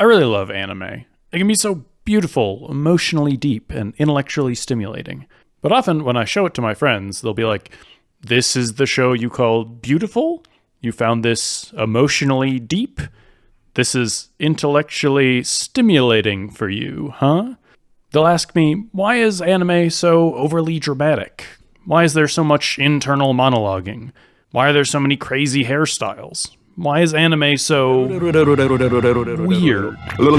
I really love anime. It can be so beautiful, emotionally deep, and intellectually stimulating. But often when I show it to my friends, they'll be like, "This is the show you call beautiful? You found this emotionally deep? This is intellectually stimulating for you, huh?" They'll ask me, why is anime so overly dramatic? Why is there so much internal monologuing? Why are there so many crazy hairstyles? Why is anime so weird? When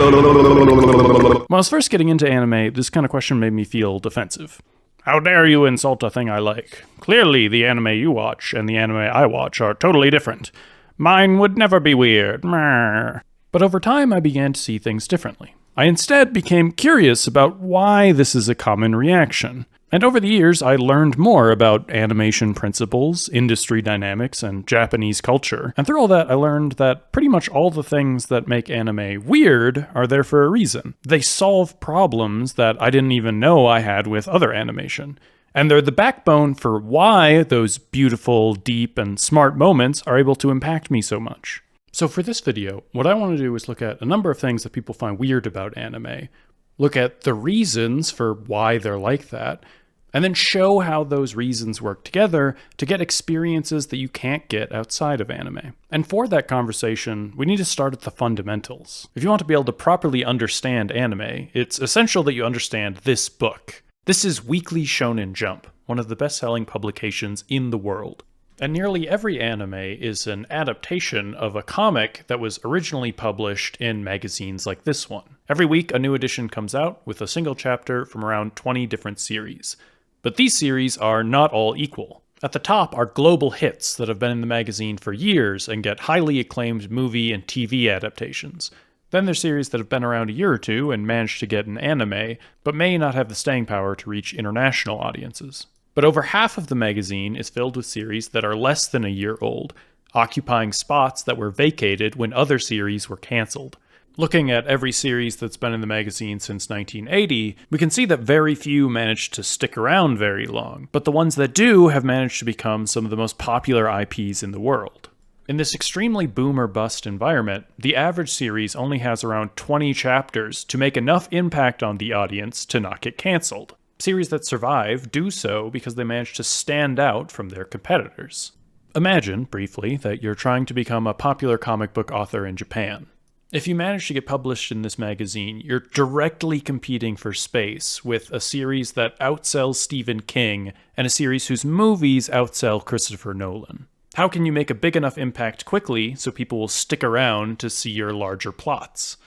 I was first getting into anime, this kind of question made me feel defensive. How dare you insult a thing I like? Clearly, the anime you watch and the anime I watch are totally different. Mine would never be weird. But over time, I began to see things differently. I instead became curious about why this is a common reaction. And over the years, I learned more about animation principles, industry dynamics, and Japanese culture. And through all that, I learned that pretty much all the things that make anime weird are there for a reason. They solve problems that I didn't even know I had with other animation. And they're the backbone for why those beautiful, deep, and smart moments are able to impact me so much. So for this video, what I want to do is look at a number of things that people find weird about anime, look at the reasons for why they're like that, and then show how those reasons work together to get experiences that you can't get outside of anime. And for that conversation, we need to start at the fundamentals. If you want to be able to properly understand anime, it's essential that you understand this book. This is Weekly Shonen Jump, one of the best-selling publications in the world. And nearly every anime is an adaptation of a comic that was originally published in magazines like this one. Every week, a new edition comes out with a single chapter from around 20 different series. But these series are not all equal. At the top are global hits that have been in the magazine for years and get highly acclaimed movie and TV adaptations. Then there's series that have been around a year or two and managed to get an anime, but may not have the staying power to reach international audiences. But over half of the magazine is filled with series that are less than a year old, occupying spots that were vacated when other series were cancelled. Looking at every series that's been in the magazine since 1980, we can see that very few managed to stick around very long, but the ones that do have managed to become some of the most popular IPs in the world. In this extremely boom or bust environment, the average series only has around 20 chapters to make enough impact on the audience to not get cancelled. Series that survive do so because they manage to stand out from their competitors. Imagine, briefly, that you're trying to become a popular comic book author in Japan. If you manage to get published in this magazine, you're directly competing for space with a series that outsells Stephen King and a series whose movies outsell Christopher Nolan. How can you make a big enough impact quickly so people will stick around to see your larger plots?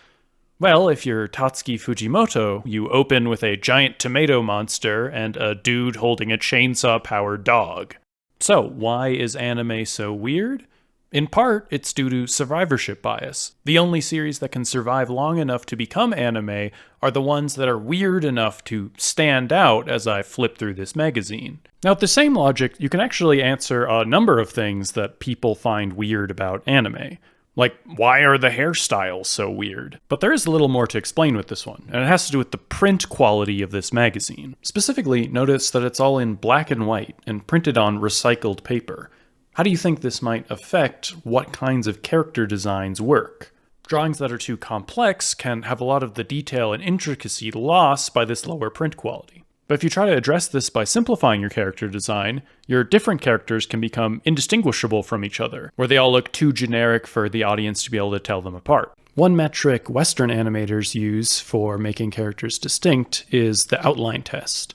Well, if you're Tatsuki Fujimoto, you open with a giant tomato monster and a dude holding a chainsaw-powered dog. So, why is anime so weird? In part, it's due to survivorship bias. The only series that can survive long enough to become anime are the ones that are weird enough to stand out as I flip through this magazine. Now, with the same logic, you can actually answer a number of things that people find weird about anime. Like, why are the hairstyles so weird? But there is a little more to explain with this one, and it has to do with the print quality of this magazine. Specifically, notice that it's all in black and white and printed on recycled paper. How do you think this might affect what kinds of character designs work? Drawings that are too complex can have a lot of the detail and intricacy lost by this lower print quality. But if you try to address this by simplifying your character design, your different characters can become indistinguishable from each other, where they all look too generic for the audience to be able to tell them apart. One metric Western animators use for making characters distinct is the outline test.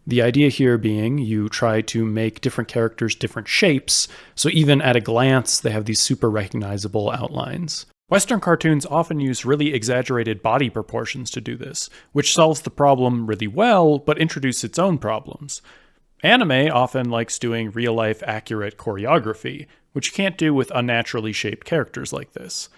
The idea here being you try to make different characters different shapes, so even at a glance they have these super recognizable outlines. Western cartoons often use really exaggerated body proportions to do this, which solves the problem really well, but introduces its own problems. Anime often likes doing real-life accurate choreography, which you can't do with unnaturally shaped characters like this.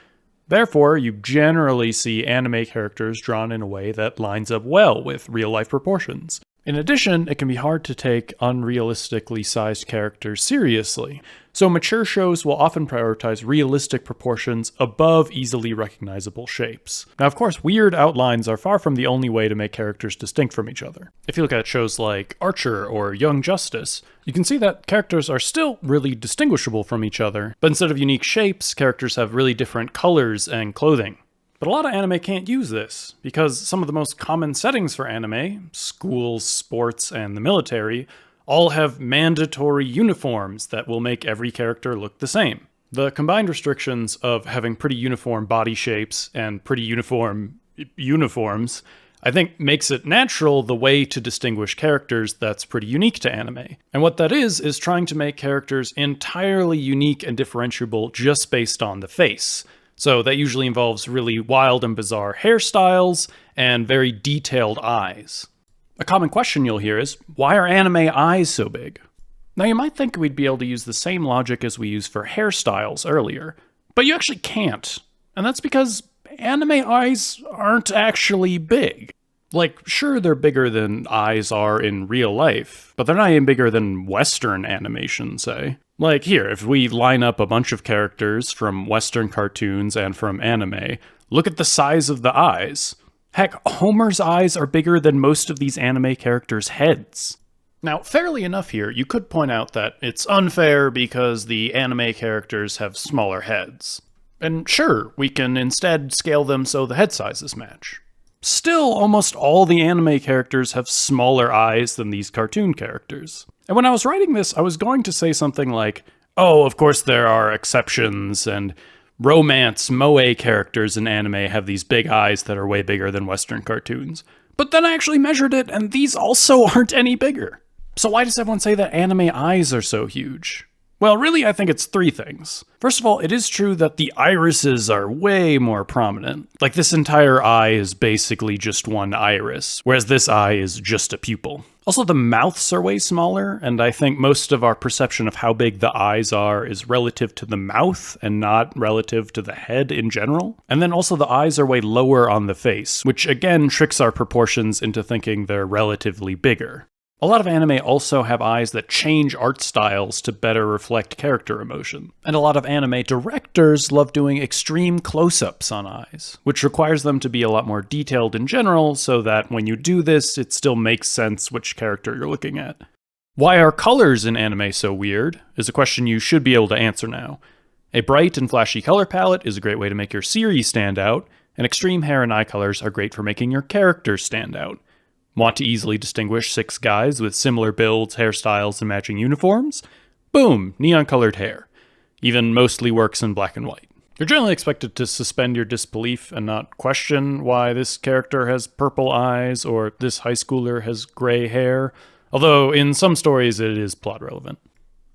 Therefore, you generally see anime characters drawn in a way that lines up well with real-life proportions. In addition, it can be hard to take unrealistically sized characters seriously, so mature shows will often prioritize realistic proportions above easily recognizable shapes. Now, of course, weird outlines are far from the only way to make characters distinct from each other. If you look at shows like Archer or Young Justice, you can see that characters are still really distinguishable from each other, but instead of unique shapes, characters have really different colors and clothing. But a lot of anime can't use this, because some of the most common settings for anime, schools, sports, and the military, all have mandatory uniforms that will make every character look the same. The combined restrictions of having pretty uniform body shapes and pretty uniform uniforms, I think, makes it natural the way to distinguish characters that's pretty unique to anime. And what that is trying to make characters entirely unique and differentiable just based on the face. So that usually involves really wild and bizarre hairstyles and very detailed eyes. A common question you'll hear is, why are anime eyes so big? Now you might think we'd be able to use the same logic as we used for hairstyles earlier, but you actually can't. And that's because anime eyes aren't actually big. Like, sure, they're bigger than eyes are in real life, but they're not even bigger than Western animation, say. Like here, if we line up a bunch of characters from Western cartoons and from anime, look at the size of the eyes. Heck, Homer's eyes are bigger than most of these anime characters' heads. Now, fairly enough here, you could point out that it's unfair because the anime characters have smaller heads. And sure, we can instead scale them so the head sizes match. Still, almost all the anime characters have smaller eyes than these cartoon characters. And when I was writing this, I was going to say something like, oh, of course there are exceptions, and romance, moe characters in anime have these big eyes that are way bigger than Western cartoons. But then I actually measured it, and these also aren't any bigger. So why does everyone say that anime eyes are so huge? Well, really, I think it's three things. First of all, it is true that the irises are way more prominent. Like, this entire eye is basically just one iris, whereas this eye is just a pupil. Also, the mouths are way smaller, and I think most of our perception of how big the eyes are is relative to the mouth and not relative to the head in general. And then also the eyes are way lower on the face, which again tricks our proportions into thinking they're relatively bigger. A lot of anime also have eyes that change art styles to better reflect character emotion. And a lot of anime directors love doing extreme close-ups on eyes, which requires them to be a lot more detailed in general so that when you do this, it still makes sense which character you're looking at. Why are colors in anime so weird is a question you should be able to answer now. A bright and flashy color palette is a great way to make your series stand out, and extreme hair and eye colors are great for making your characters stand out. Want to easily distinguish 6 guys with similar builds, hairstyles, and matching uniforms? Boom, neon-colored hair. Even mostly works in black and white. You're generally expected to suspend your disbelief and not question why this character has purple eyes or this high schooler has gray hair, although in some stories it is plot relevant.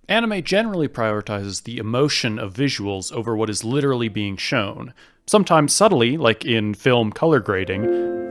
Anime generally prioritizes the emotion of visuals over what is literally being shown, sometimes subtly, like in film color grading,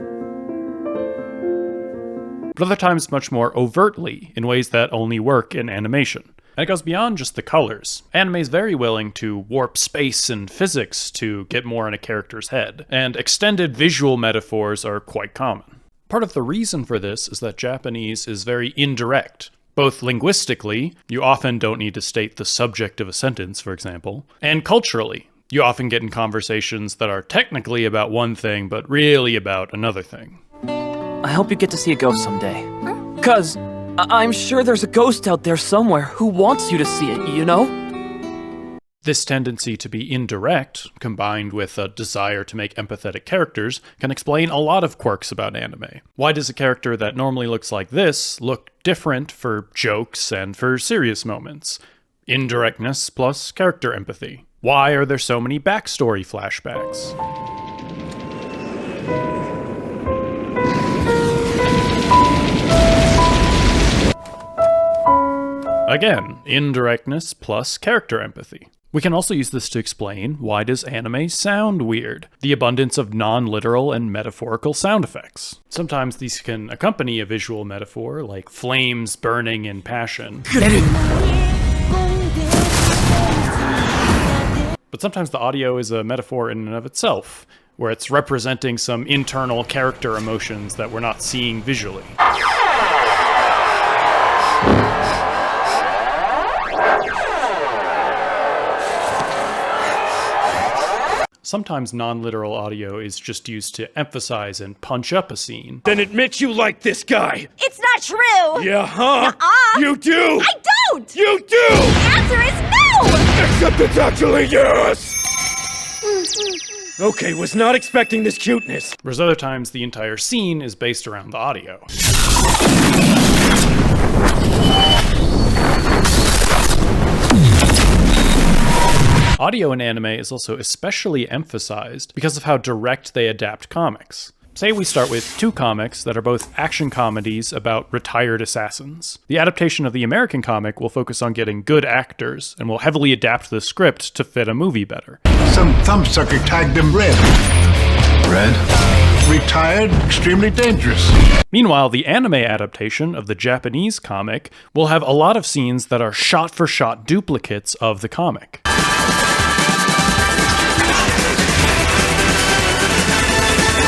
but other times much more overtly, in ways that only work in animation. And it goes beyond just the colors. Anime is very willing to warp space and physics to get more in a character's head, and extended visual metaphors are quite common. Part of the reason for this is that Japanese is very indirect. Both linguistically, you often don't need to state the subject of a sentence, for example, and culturally. You often get in conversations that are technically about one thing, but really about another thing. I hope you get to see a ghost someday. 'Cause I'm sure there's a ghost out there somewhere who wants you to see it, you know? This tendency to be indirect, combined with a desire to make empathetic characters, can explain a lot of quirks about anime. Why does a character that normally looks like this look different for jokes and for serious moments? Indirectness plus character empathy. Why are there so many backstory flashbacks? Again, indirectness plus character empathy. We can also use this to explain why does anime sound weird? The abundance of non-literal and metaphorical sound effects. Sometimes these can accompany a visual metaphor, like flames burning in passion. But sometimes the audio is a metaphor in and of itself, where it's representing some internal character emotions that we're not seeing visually. Sometimes non-literal audio is just used to emphasize and punch up a scene. Then admit you like this guy! It's not true! Yeah, huh? You do! I don't! You do! The answer is no! Except it's actually yes! Okay, was not expecting this cuteness. Whereas other times, the entire scene is based around the audio. Audio in anime is also especially emphasized because of how direct they adapt comics. Say we start with two comics that are both action comedies about retired assassins. The adaptation of the American comic will focus on getting good actors and will heavily adapt the script to fit a movie better. Some thumbsucker tagged them red. Red? Retired, extremely dangerous. Meanwhile, the anime adaptation of the Japanese comic will have a lot of scenes that are shot-for-shot duplicates of the comic.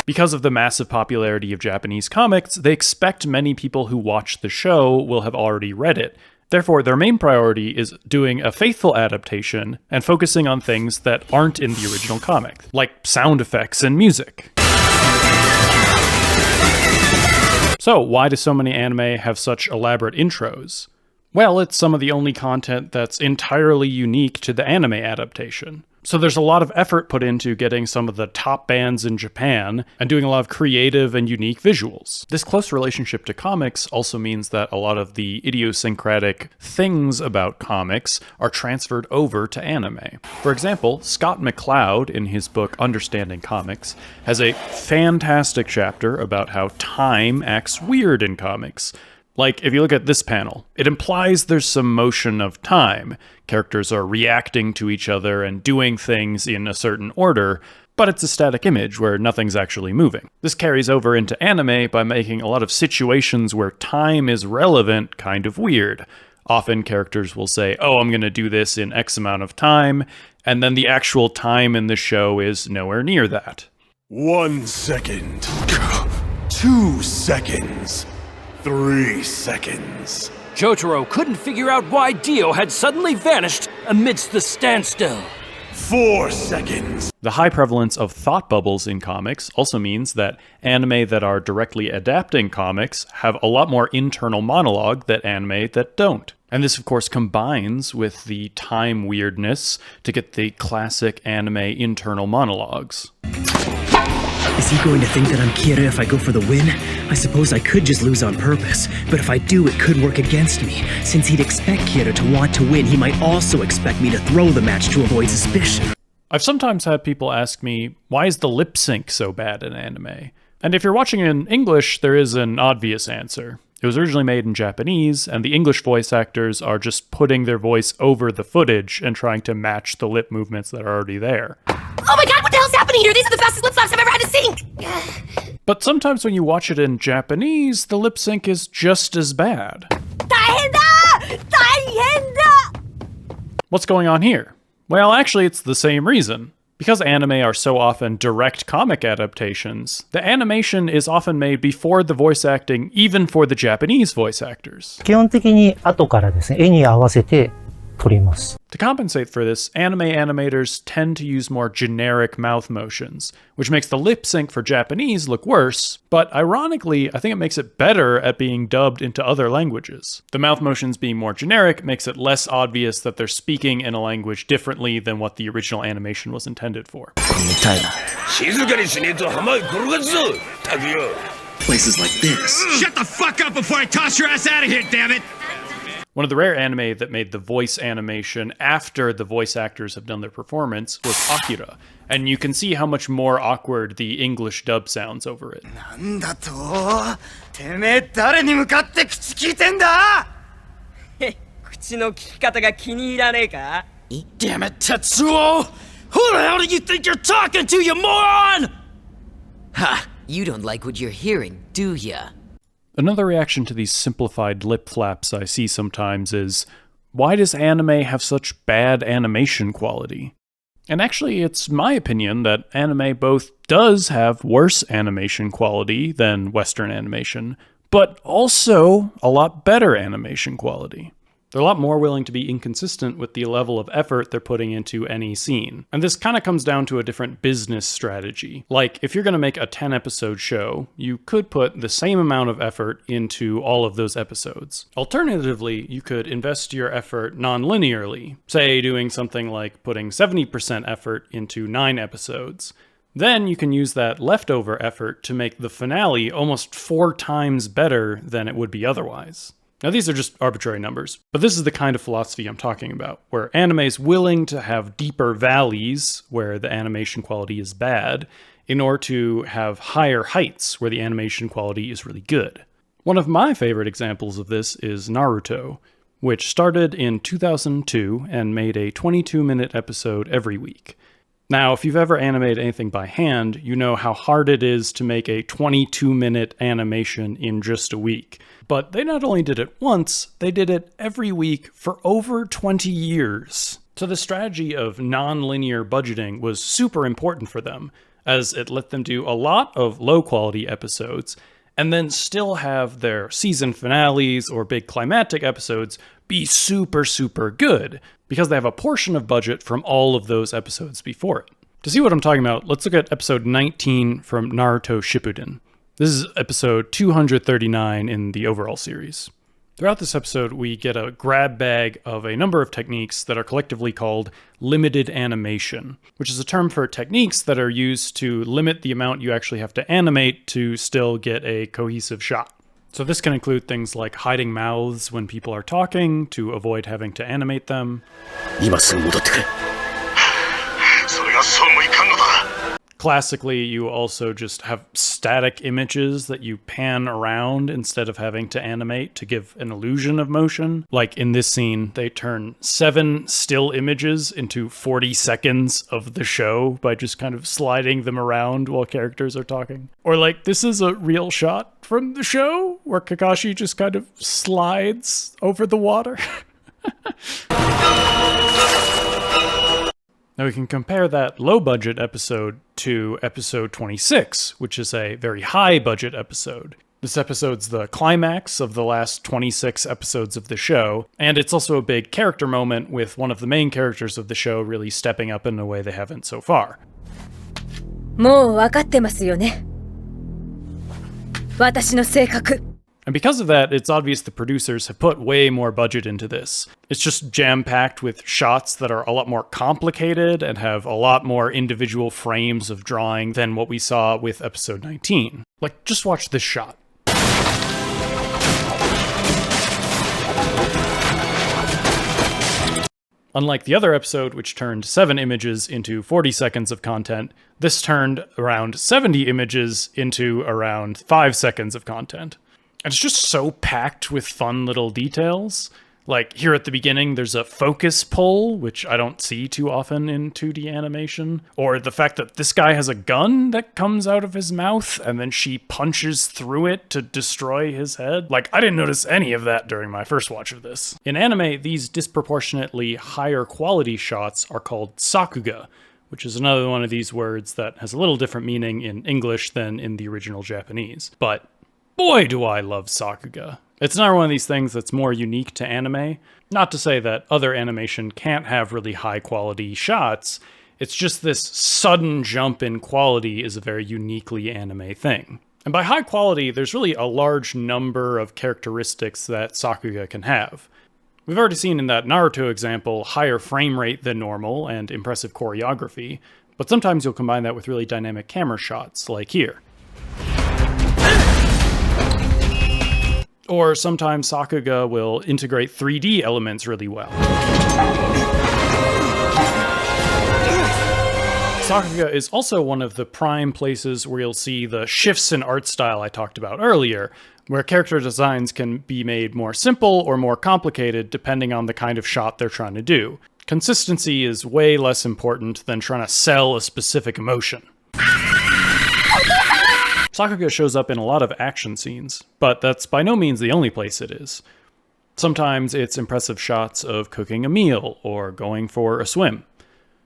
Because of the massive popularity of Japanese comics, they expect many people who watch the show will have already read it. Therefore, their main priority is doing a faithful adaptation and focusing on things that aren't in the original comic, like sound effects and music. So, why do so many anime have such elaborate intros? Well, it's some of the only content that's entirely unique to the anime adaptation. So there's a lot of effort put into getting some of the top bands in Japan and doing a lot of creative and unique visuals. This close relationship to comics also means that a lot of the idiosyncratic things about comics are transferred over to anime. For example, Scott McCloud, in his book Understanding Comics, has a fantastic chapter about how time acts weird in comics. Like, if you look at this panel, it implies there's some motion of time. Characters are reacting to each other and doing things in a certain order, but it's a static image where nothing's actually moving. This carries over into anime by making a lot of situations where time is relevant kind of weird. Often characters will say, oh, I'm going to do this in X amount of time, and then the actual time in the show is nowhere near that. 1 second. 2 seconds. 3 seconds. Jotaro couldn't figure out why Dio had suddenly vanished amidst the standstill. 4 seconds. The high prevalence of thought bubbles in comics also means that anime that are directly adapting comics have a lot more internal monologue than anime that don't. And this, of course, combines with the time weirdness to get the classic anime internal monologues. Is he going to think that I'm Kira if I go for the win? I suppose I could just lose on purpose, but if I do, it could work against me. Since he'd expect Kira to want to win, he might also expect me to throw the match to avoid suspicion. I've sometimes had people ask me, why is the lip sync so bad in anime? And if you're watching in English, there is an obvious answer. It was originally made in Japanese, and the English voice actors are just putting their voice over the footage and trying to match the lip movements that are already there. Oh my god, what the hell's happening here? These are the fastest lip slaps I've ever had to sing! But sometimes when you watch it in Japanese, the lip sync is just as bad. 大変だ! 大変だ! What's going on here? Well, actually, it's the same reason. Because anime are so often direct comic adaptations, the animation is often made before the voice acting, even for the Japanese voice actors. 基本的に後からですね、絵に合わせて撮ります。 To compensate for this, anime animators tend to use more generic mouth motions, which makes the lip sync for Japanese look worse, but ironically, I think it makes it better at being dubbed into other languages. The mouth motions being more generic makes it less obvious that they're speaking in a language differently than what the original animation was intended for. Places like this. Shut the fuck up before I toss your ass out of here, damn it! One of the rare anime that made the voice animation after the voice actors have done their performance was Akira, and you can see how much more awkward the English dub sounds over it. なんだと? てめえ誰に向かって口聞いてんだ? 口の利き方が気に入らねえか? Damn it, Tetsuo! Who the hell do you think you're talking to, you moron? Ha! You don't like what you're hearing, do ya? Another reaction to these simplified lip flaps I see sometimes is, why does anime have such bad animation quality? And actually, it's my opinion that anime both does have worse animation quality than Western animation, but also a lot better animation quality. They're a lot more willing to be inconsistent with the level of effort they're putting into any scene. And this kind of comes down to a different business strategy. Like, if you're going to make a 10-episode show, you could put the same amount of effort into all of those episodes. Alternatively, you could invest your effort non-linearly, say doing something like putting 70% effort into 9 episodes, Then you can use that leftover effort to make the finale almost 4 times better than it would be otherwise. Now these are just arbitrary numbers, but this is the kind of philosophy I'm talking about, where anime is willing to have deeper valleys where the animation quality is bad, in order to have higher heights where the animation quality is really good. One of my favorite examples of this is Naruto, which started in 2002 and made a 22-minute episode every week. Now, if you've ever animated anything by hand, you know how hard it is to make a 22-minute animation in just a week. But they not only did it once, they did it every week for over 20 years. So the strategy of non-linear budgeting was super important for them, as it let them do a lot of low-quality episodes, and then still have their season finales or big climactic episodes be super, super good, because they have a portion of budget from all of those episodes before it. To see what I'm talking about, let's look at episode 19 from Naruto Shippuden. This is episode 239 in the overall series. Throughout this episode, we get a grab bag of a number of techniques that are collectively called limited animation, which is a term for techniques that are used to limit the amount you actually have to animate to still get a cohesive shot. So this can include things like hiding mouths when people are talking to avoid having to animate them. Classically, you also just have static images that you pan around instead of having to animate to give an illusion of motion. Like in this scene, they turn 7 still images into 40 seconds of the show by just kind of sliding them around while characters are talking. Or like, this is a real shot from the show where Kakashi just kind of slides over the water. Now we can compare that low-budget episode to episode 26, which is a very high-budget episode. This episode's the climax of the last 26 episodes of the show, and it's also a big character moment with one of the main characters of the show really stepping up in a way they haven't so far. もうわかってますよね。私の性格。 And because of that, it's obvious the producers have put way more budget into this. It's just jam-packed with shots that are a lot more complicated and have a lot more individual frames of drawing than what we saw with episode 19. Like, just watch this shot. Unlike the other episode, which turned 7 images into 40 seconds of content, this turned around 70 images into around 5 seconds of content. And it's just so packed with fun little details. Like here at the beginning, there's a focus pull, which I don't see too often in 2D animation. Or the fact that this guy has a gun that comes out of his mouth and then she punches through it to destroy his head. Like, I didn't notice any of that during my first watch of this. In anime, these disproportionately higher quality shots are called Sakuga, which is another one of these words that has a little different meaning in English than in the original Japanese. But boy, do I love Sakuga. It's not one of these things that's more unique to anime. Not to say that other animation can't have really high quality shots. It's just this sudden jump in quality is a very uniquely anime thing. And by high quality, there's really a large number of characteristics that Sakuga can have. We've already seen in that Naruto example higher frame rate than normal and impressive choreography, but sometimes you'll combine that with really dynamic camera shots, like here. Or sometimes Sakuga will integrate 3D elements really well. Sakuga is also one of the prime places where you'll see the shifts in art style I talked about earlier, where character designs can be made more simple or more complicated depending on the kind of shot they're trying to do. Consistency is way less important than trying to sell a specific emotion. Sakuga shows up in a lot of action scenes, but that's by no means the only place it is. Sometimes it's impressive shots of cooking a meal or going for a swim.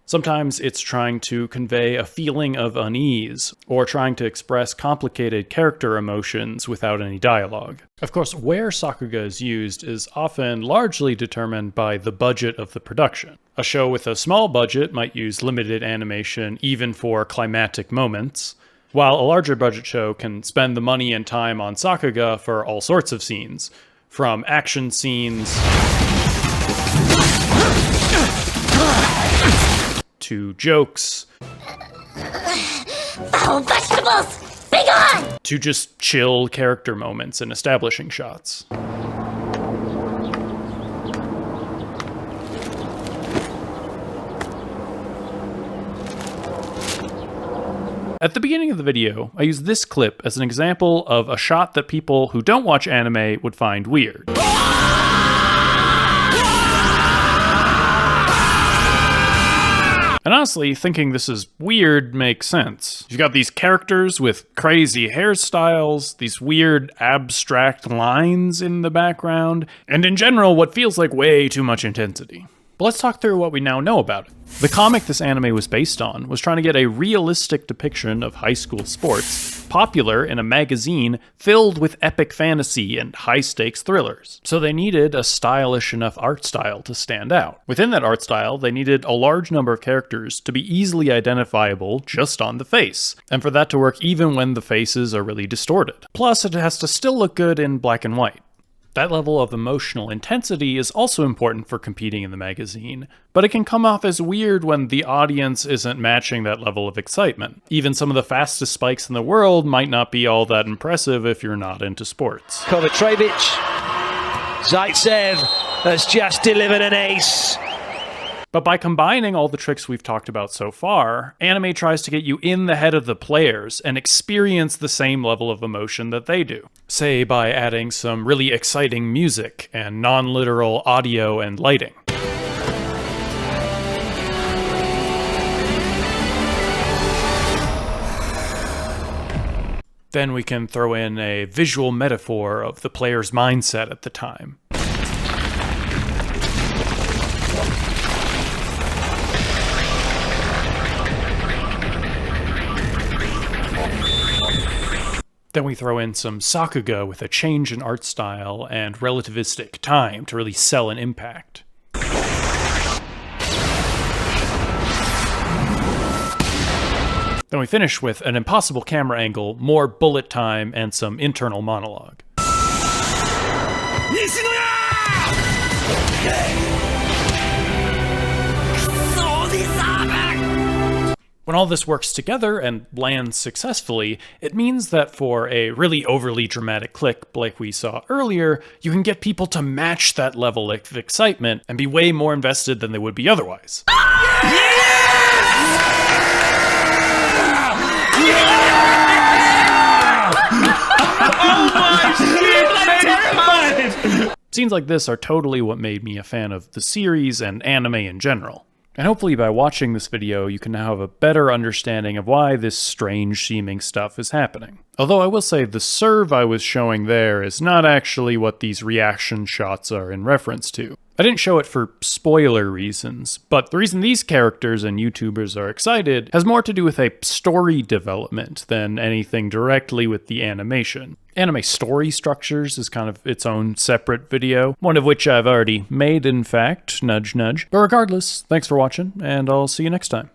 Sometimes it's trying to convey a feeling of unease, or trying to express complicated character emotions without any dialogue. Of course, where Sakuga is used is often largely determined by the budget of the production. A show with a small budget might use limited animation even for climactic moments, while a larger budget show can spend the money and time on Sakuga for all sorts of scenes, from action scenes to jokes Oh, vegetables! Be gone! To just chill character moments and establishing shots. At the beginning of the video, I used this clip as an example of a shot that people who don't watch anime would find weird. And honestly, thinking this is weird makes sense. You've got these characters with crazy hairstyles, these weird abstract lines in the background, and in general, what feels like way too much intensity. But let's talk through what we now know about it. The comic this anime was based on was trying to get a realistic depiction of high school sports, popular in a magazine filled with epic fantasy and high-stakes thrillers. So they needed a stylish enough art style to stand out. Within that art style, they needed a large number of characters to be easily identifiable just on the face, and for that to work even when the faces are really distorted. Plus, it has to still look good in black and white. That level of emotional intensity is also important for competing in the magazine, but it can come off as weird when the audience isn't matching that level of excitement. Even some of the fastest spikes in the world might not be all that impressive if you're not into sports. Kovacevic, Zaitsev has just delivered an ace. But by combining all the tricks we've talked about so far, anime tries to get you in the head of the players and experience the same level of emotion that they do. Say by adding some really exciting music and non-literal audio and lighting. Then we can throw in a visual metaphor of the player's mindset at the time. Then we throw in some Sakuga with a change in art style and relativistic time to really sell an impact. Then we finish with an impossible camera angle, more bullet time, and some internal monologue. When all this works together and lands successfully, it means that for a really overly dramatic click like we saw earlier, you can get people to match that level of excitement and be way more invested than they would be otherwise. Scenes like this are totally what made me a fan of the series and anime in general. And hopefully by watching this video, you can now have a better understanding of why this strange-seeming stuff is happening. Although I will say the serve I was showing there is not actually what these reaction shots are in reference to. I didn't show it for spoiler reasons, but the reason these characters and YouTubers are excited has more to do with a story development than anything directly with the animation. Anime story structures is kind of its own separate video, one of which I've already made, in fact, nudge nudge. But regardless, thanks for watching, and I'll see you next time.